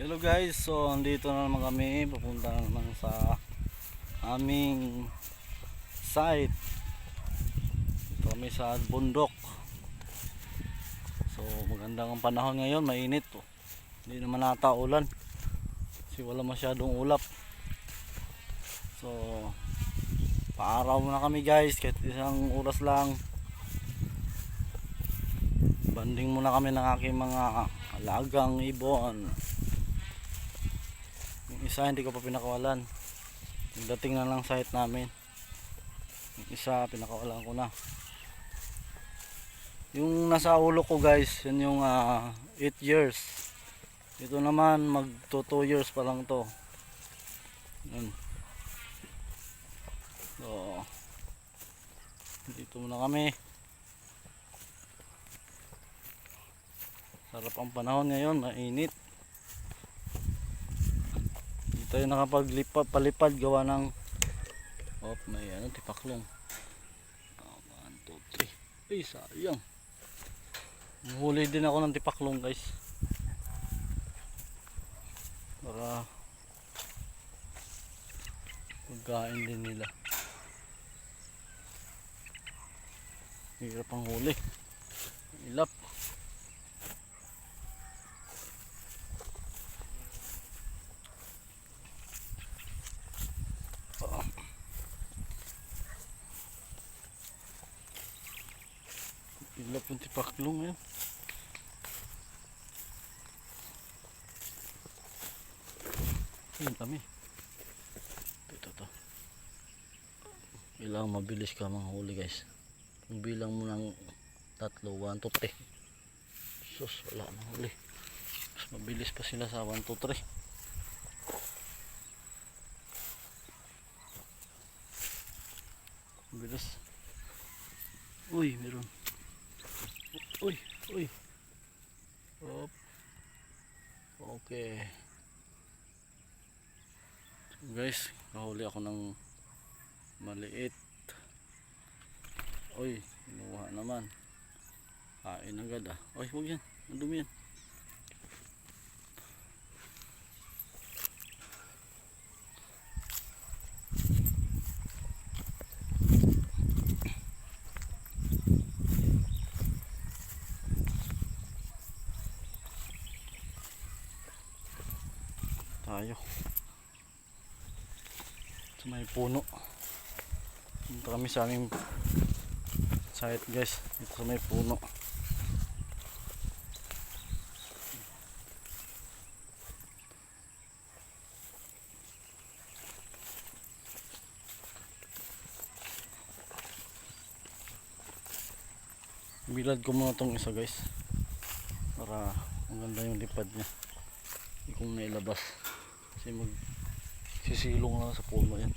Hello guys, so andito na naman kami, papunta na naman sa aming site. Ito kami sa bundok. So magandang ang panahon ngayon, mainit po. Hindi naman nata ulan kasi wala masyadong ulap. So paaraw muna kami guys, kahit isang oras lang. Banding muna kami ng aking mga alagang ibon. Yung isa hindi ko pa pinakawalan, dating na lang site namin. Yung isa pinakawalan ko na. Yung nasa ulo ko guys, yun yung 8 years. Ito naman magto 2 years pa lang to. Yun. So dito muna kami. Sarap ang panahon ngayon, mainit. Dito tayo nakapaglipad, palipad gawa ng may tipaklong. 1, 2, 3. Ay sayang. Huli din ako ng tipaklong guys. Para pagkain din nila. Hirap ang huli. Ilap. Ilap yung tipaklong yun. Ayun kami. Ito. Kailangan mabilis ka manghuli guys. Kung bilang mo ng 3, 1, 2, 3. Sus, wala nang huli. Mas mabilis pa sila sa 1, 2, 3. Mabilis. Uy, meron. Uy. Op. Okay. So guys, nahuli ako ng maliit. Uy, kinuha naman. Kain agad ah. Uy, huwag yan. Madumi yan. Tayo sa may puno. Punta kami sa aming site guys, dito sa may puno. Bilad ko muna tong isa guys para maganda yung lipad niya. Hindi kong nailabas kasi magsisilong lang sa puno yan.